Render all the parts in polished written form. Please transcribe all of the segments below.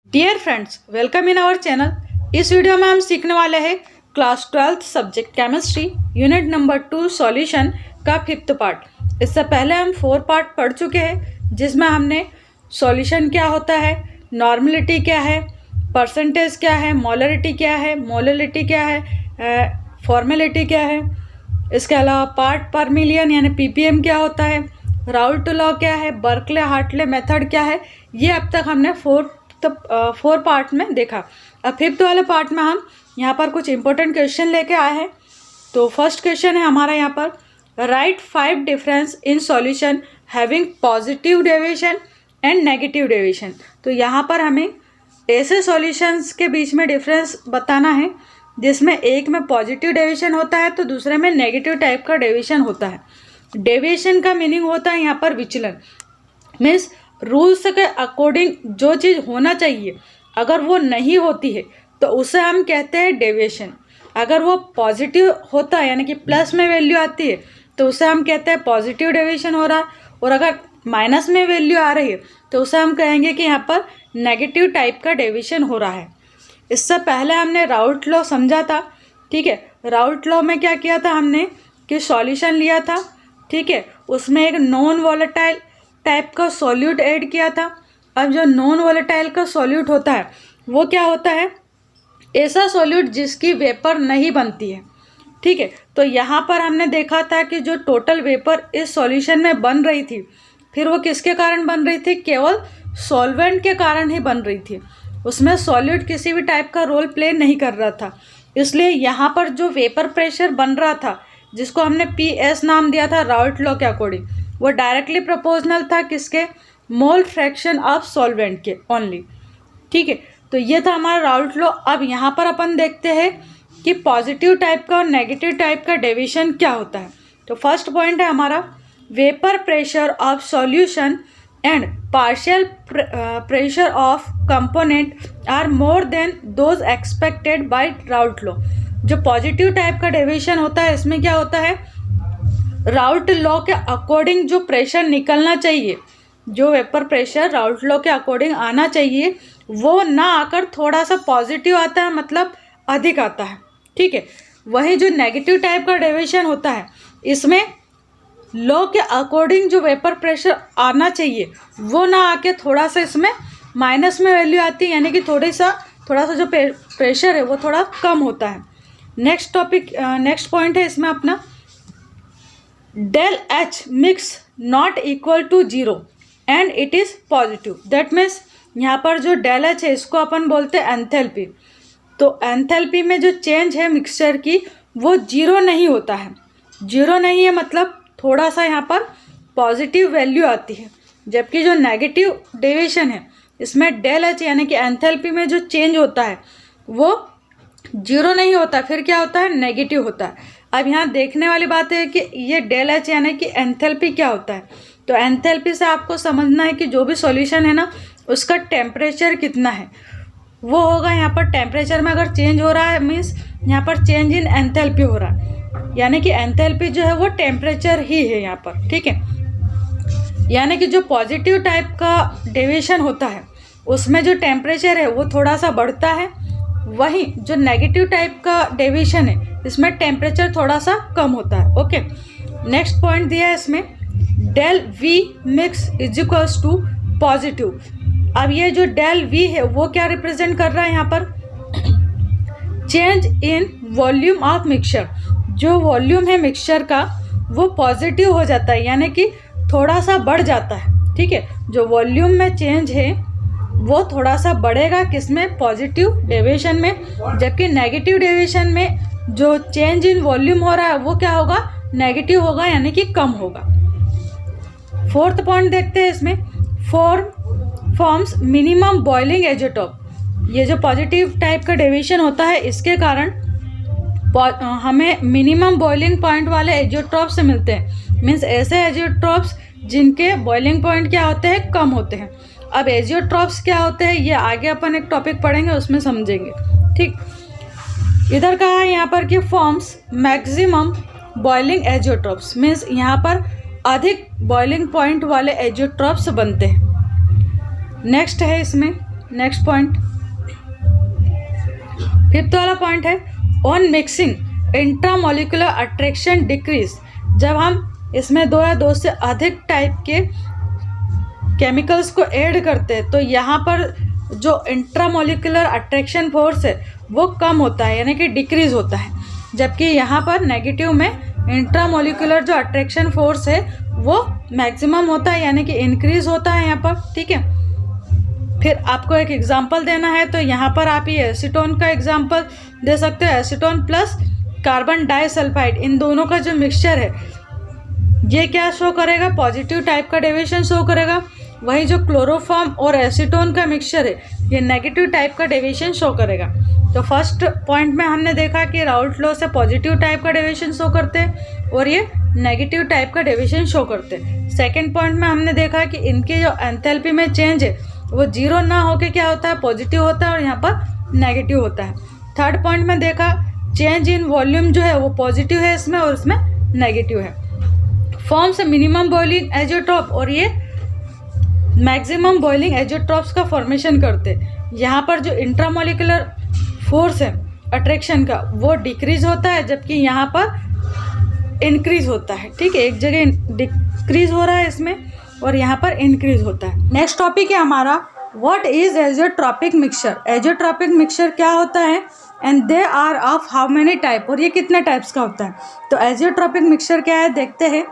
Dear friends, welcome in our channel. इस video में हम सीखने वाले हैं class 12th subject chemistry unit number 2 solution का 5th पार्ट। इससे पहले हम 4 पार्ट पढ़ चुके हैं, जिसमें हमने सॉल्यूशन क्या होता है, नॉर्मलिटी क्या है, परसेंटेज क्या है, मोलरिटी क्या है, मोलरिटी क्या है, फॉर्मेलिटी क्या है। इसके अलावा पार्ट पर मिलियन यानी ppm क्या होता है, राउल्ट लॉ क्या है, बर्कले हार्टले मेथड क्या है। ये अब तक हमने 4 पार्ट में देखा। अब 5th वाले पार्ट में हम यहाँ पर कुछ इंपॉर्टेंट क्वेश्चन लेके आए हैं। तो फर्स्ट क्वेश्चन है हमारा यहाँ पर, right 5 difference in solution having positive deviation and negative deviation. तो यहाँ पर हमें ऐसे सॉल्यूशंस के बीच में डिफरेंस बताना है जिसमें एक में पॉजिटिव डेविएशन होता है तो दूसरे में नेगेटिव टाइप का डेविएशन होता है। डेविएशन का मीनिंग होता है यहाँ पर विचलन, मीन्स रूल्स के अकॉर्डिंग जो चीज़ होना चाहिए अगर वो नहीं होती है तो उसे हम कहते हैं डेविएशन। अगर वो पॉजिटिव होता है यानी कि प्लस में वैल्यू आती है तो उसे हम कहते हैं पॉजिटिव डेविएशन हो रहा है, और अगर माइनस में वैल्यू आ रही है तो उसे हम कहेंगे कि यहाँ पर नेगेटिव टाइप का डेविएशन हो रहा है। इससे पहले हमने राउल्ट लॉ समझा था, ठीक है। राउल्ट लॉ में क्या किया था हमने कि सॉल्यूशन लिया था, ठीक है, उसमें एक नॉन वॉलेटाइल टाइप का सॉल्यूट ऐड किया था। अब जो नॉन वॉलेटाइल का सॉल्यूट होता है वो क्या होता है, ऐसा सॉल्यूट जिसकी वेपर नहीं बनती है, ठीक है। तो यहाँ पर हमने देखा था कि जो टोटल वेपर इस सॉल्यूशन में बन रही थी, फिर वो किसके कारण बन रही थी, केवल सॉल्वेंट के कारण ही बन रही थी, उसमें सॉल्यूट किसी भी टाइप का रोल प्ले नहीं कर रहा था। इसलिए यहाँ पर जो वेपर प्रेशर बन रहा था जिसको हमने PS नाम दिया था राउल्ट लॉ के अकॉर्डिंग, वो डायरेक्टली प्रोपोर्शनल था किसके, मोल फ्रैक्शन ऑफ सॉल्वेंट के ओनली, ठीक है। तो ये था हमारा राउल्ट लॉ। अब यहाँ पर अपन देखते हैं कि पॉजिटिव टाइप का और नेगेटिव टाइप का डेविएशन क्या होता है। तो फर्स्ट पॉइंट है हमारा, vapour pressure of solution and partial pressure of component are more than those expected by Raoult law. जो पॉजिटिव टाइप का डेविएशन होता है इसमें क्या होता है, राउल्ट लॉ के अकॉर्डिंग जो प्रेशर निकलना चाहिए, जो वेपर प्रेशर राउल्ट लॉ के अकॉर्डिंग आना चाहिए वो ना आकर थोड़ा सा पॉजिटिव आता है, मतलब अधिक आता है, ठीक है। वही जो नेगेटिव टाइप का डेविएशन होता है इसमें लॉ के अकॉर्डिंग जो वेपर प्रेशर आना चाहिए वो ना आके थोड़ा सा इसमें माइनस में वैल्यू आती है, यानी कि थोड़ा सा जो प्रेशर है वो थोड़ा कम होता है। नेक्स्ट पॉइंट है इसमें अपना, del H mix not equal to 0 and it is positive। That means यहाँ पर जो del H है इसको अपन बोलते हैं एंथैल्पी। तो एंथैल्पी में जो चेंज है मिक्सचर की वो 0 नहीं होता है। 0 नहीं है मतलब थोड़ा सा यहाँ पर पॉजिटिव वैल्यू आती है, जबकि जो नेगेटिव डेविएशन है इसमें del H यानी कि एंथैल्पी में जो चेंज होता है वो 0 नहीं होता, फिर क्या होता है, नेगेटिव होता है। अब यहाँ देखने वाली बात है कि ये del H यानी कि एंथैल्पी क्या होता है। तो एंथैल्पी से आपको समझना है कि जो भी सॉल्यूशन है ना उसका टेम्परेचर कितना है, वो होगा यहाँ पर टेम्परेचर में अगर चेंज हो रहा है मीन्स यहाँ पर चेंज इन एंथैल्पी हो रहा है, यानी कि एंथैल्पी जो है वो टेम्परेचर ही है यहाँ पर, ठीक है। यानी कि जो पॉजिटिव टाइप का डेविएशन होता है उसमें जो टेम्परेचर है वो थोड़ा सा बढ़ता है, वहीं जो नेगेटिव टाइप का डेविएशन है इसमें टेम्परेचर थोड़ा सा कम होता है। ओके, नेक्स्ट पॉइंट दिया है इसमें, del V mix is equals to positive. अब ये जो del V है वो क्या रिप्रेजेंट कर रहा है यहाँ पर, change in volume of mixture. जो वॉल्यूम है मिक्सचर का वो पॉजिटिव हो जाता है, यानी कि थोड़ा सा बढ़ जाता है, ठीक है। जो वॉल्यूम में चेंज है वो थोड़ा सा बढ़ेगा किसमें, पॉजिटिव डेविएशन में, जबकि नेगेटिव डेविएशन में जो चेंज इन वॉल्यूम हो रहा है वो क्या होगा, नेगेटिव होगा, यानी कि कम होगा। फोर्थ पॉइंट देखते हैं इसमें, फॉर्म्स मिनिमम बॉइलिंग एजोटॉप। ये जो पॉजिटिव टाइप का डेविएशन होता है इसके कारण हमें मिनिमम बॉइलिंग पॉइंट वाले एजोट्रॉप से मिलते हैं, मीन्स ऐसे एजोट्रॉप्स जिनके बॉइलिंग पॉइंट क्या होते हैं, कम होते हैं। अब एजियोट्रॉप्स क्या होते हैं ये आगे अपन एक टॉपिक पढ़ेंगे उसमें समझेंगे, ठीक। इधर कहा है यहाँ पर कि forms maximum boiling azeotropes, means यहाँ पर अधिक बॉइलिंग पॉइंट वाले एजियोट्रॉप्स बनते हैं। नेक्स्ट है इसमें नेक्स्ट पॉइंट, फिफ्थ वाला पॉइंट है on mixing intramolecular attraction decrease. जब हम इसमें दो या दो से अधिक टाइप के केमिकल्स को ऐड करते हैं तो यहाँ पर जो इंट्रामोलिकुलर अट्रैक्शन फोर्स है वो कम होता है, यानी कि डिक्रीज होता है, जबकि यहाँ पर नेगेटिव में इंट्रामोलिकुलर जो अट्रैक्शन फोर्स है वो मैक्सिमम होता है, यानी कि इंक्रीज होता है यहाँ पर। ठीक है, फिर आपको एक एग्जांपल देना है तो यहाँ पर आप ये एसीटोन का एग्जांपल दे सकते हो। एसीटोन प्लस कार्बन डाइसल्फाइड, इन दोनों का जो मिक्सचर है ये क्या शो करेगा, पॉजिटिव टाइप का डेविएशन शो करेगा। वही जो क्लोरोफॉर्म और एसीटोन का मिक्सचर है ये नेगेटिव टाइप का डेविएशन शो करेगा। तो फर्स्ट पॉइंट में हमने देखा कि राउल्ट लॉ से पॉजिटिव टाइप का डेविएशन शो करते हैं और ये नेगेटिव टाइप का डेविएशन शो करते हैं। सेकेंड पॉइंट में हमने देखा कि इनके जो एंथैल्पी में चेंज है वो जीरो ना होके क्या होता है, पॉजिटिव होता है और यहाँ पर नेगेटिव होता है। थर्ड पॉइंट में देखा चेंज इन वॉल्यूम जो है वो पॉजिटिव है इसमें और इसमें नेगेटिव है। फॉर्म्स मिनिमम बॉइलिंग एजोट्रॉप और ये मैक्सिमम बॉइलिंग एजोट्रॉप्स का फॉर्मेशन करते हैं। यहाँ पर जो इंट्रामोलिकुलर फोर्स है अट्रैक्शन का वो डिक्रीज होता है, जबकि यहाँ पर इंक्रीज होता है। ठीक है, एक जगह डिक्रीज हो रहा है इसमें और यहाँ पर इंक्रीज होता है। नेक्स्ट टॉपिक है हमारा what is azeotropic mixture. Azeotropic mixture क्या होता है and they are of how many type, और ये कितने टाइप्स का होता है। तो एजोट्रॉपिक मिक्सचर क्या है देखते हैं।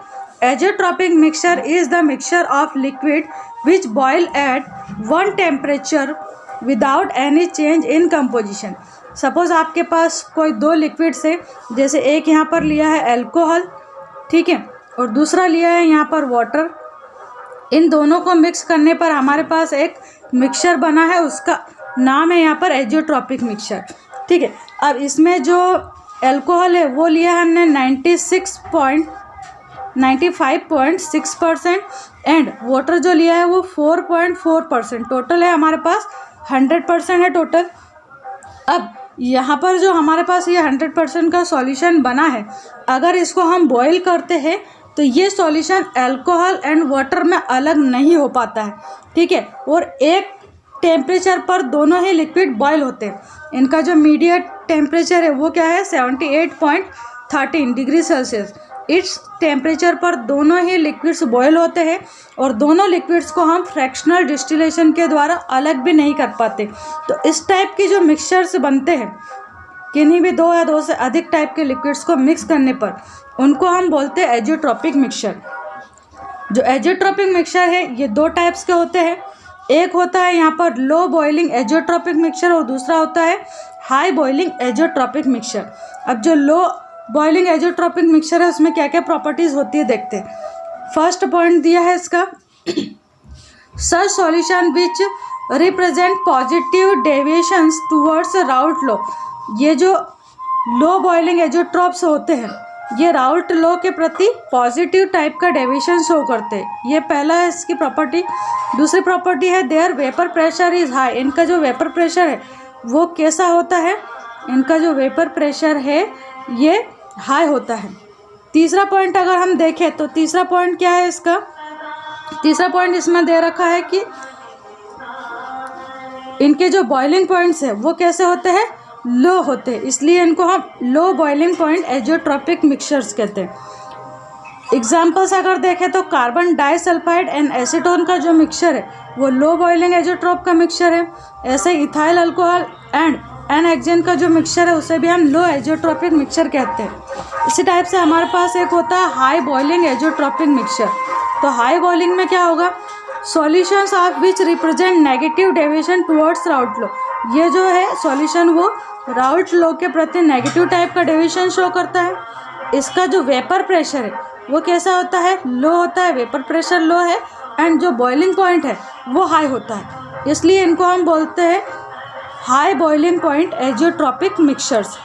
Azeotropic mixture is the mixture of liquid which boil at one temperature without any change in composition. Suppose आपके पास कोई दो लिक्विड्स है, जैसे एक यहाँ पर लिया है एल्कोहल, ठीक है, और दूसरा लिया है यहाँ पर वाटर। इन दोनों को मिक्स करने पर हमारे पास एक मिक्सचर बना है, उसका नाम है यहाँ पर एजोट्रॉपिक मिक्सचर। ठीक है, अब इसमें जो एल्कोहल है वो लिया है हमने 95.6% एंड वाटर जो लिया है वो 4.4%। टोटल है हमारे पास 100% है टोटल। अब यहाँ पर जो हमारे पास ये 100% का सॉल्यूशन बना है, अगर इसको हम बॉईल करते हैं तो ये सॉल्यूशन अल्कोहल एंड वाटर में अलग नहीं हो पाता है। ठीक है, और एक टेम्परेचर पर दोनों ही लिक्विड बॉईल होते हैं। इनका जो मीडियट टेम्परेचर है वो क्या है 78.13 डिग्री सेल्सियस। इस टेम्परेचर पर दोनों ही लिक्विड्स बॉयल होते हैं और दोनों लिक्विड्स को हम फ्रैक्शनल डिस्टिलेशन के द्वारा अलग भी नहीं कर पाते। तो इस टाइप की जो मिक्सचर्स बनते हैं किन्हीं भी दो या दो से अधिक टाइप के लिक्विड्स को मिक्स करने पर उनको हम बोलते हैं एजोट्रॉपिक मिक्सचर। जो एजोट्रॉपिक मिक्सचर है ये दो टाइप्स के होते हैं। एक होता है यहाँ पर लो बॉइलिंग एजोट्रॉपिक मिक्सचर और दूसरा होता है हाई बॉइलिंग एजोट्रॉपिक मिक्सचर। अब जो लो बॉइलिंग एजोट्रॉपिक मिक्सचर है उसमें क्या क्या प्रॉपर्टीज़ होती है देखते हैं। फर्स्ट पॉइंट दिया है इसका, such solution which represent positive deviations towards Raoult law. ये जो लो बॉइलिंग एजोट्रॉप्स होते हैं ये राउल्ट लॉ के प्रति पॉजिटिव टाइप का डेविएशन शो करते हैं। ये पहला है इसकी प्रॉपर्टी। दूसरी प्रॉपर्टी है their vapour pressure is high. इनका जो वेपर प्रेशर है वो कैसा होता है, इनका जो वेपर प्रेशर है ये हाई होता है। तीसरा पॉइंट अगर हम देखें तो तीसरा पॉइंट क्या है इसका, तीसरा पॉइंट इसमें दे रखा है कि इनके जो बॉइलिंग पॉइंट्स है वो कैसे होते हैं, लो होते हैं, इसलिए इनको हम low boiling point azeotropic mixtures कहते हैं। एग्जाम्पल्स अगर देखें तो कार्बन डाइसल्फाइड एंड एसीटोन का जो मिक्सचर है वो लो बॉइलिंग एजोट्रॉप का मिक्सचर है। ऐसे ethyl alcohol and n hexane का जो मिक्सचर है उसे भी हम लो एजोट्रॉपिक मिक्सचर कहते हैं। इसी टाइप से हमारे पास एक होता है हाई बॉइलिंग एजोट्रॉपिक मिक्सचर। तो हाई बॉइलिंग में क्या होगा, solutions of which represent negative deviation towards Raoult law. ये जो है सॉल्यूशन वो राउल्ट लॉ के प्रति नेगेटिव टाइप का डेविएशन शो करता है। इसका जो वेपर प्रेशर है वो कैसा होता है, लो होता है, वेपर प्रेशर लो है एंड जो बॉइलिंग पॉइंट है वो हाई होता है, इसलिए इनको हम बोलते हैं high boiling point azeotropic mixtures.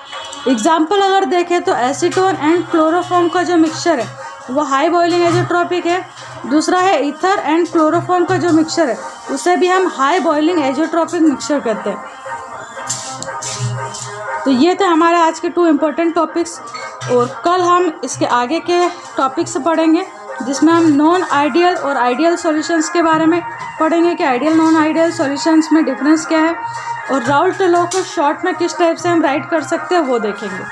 Example अगर देखें तो एसीटोन एंड क्लोरोफॉर्म का जो मिक्सचर है वो हाई बॉइलिंग एजोट्रॉपिक है। दूसरा है ईथर एंड क्लोरोफॉर्म का जो मिक्सचर है उसे भी हम हाई बॉइलिंग एजोट्रॉपिक मिक्सचर कहते हैं। तो ये थे हमारे आज के 2 इम्पोर्टेंट टॉपिक्स और कल हम इसके आगे के टॉपिक्स पढ़ेंगे जिसमें हम नॉन आइडियल और आइडियल सॉल्यूशंस के बारे में पढ़ेंगे कि आइडियल नॉन आइडियल सॉल्यूशंस में डिफरेंस क्या है, और राउल्ट लॉ को शॉर्ट में किस टाइप से हम राइट कर सकते हैं वो देखेंगे।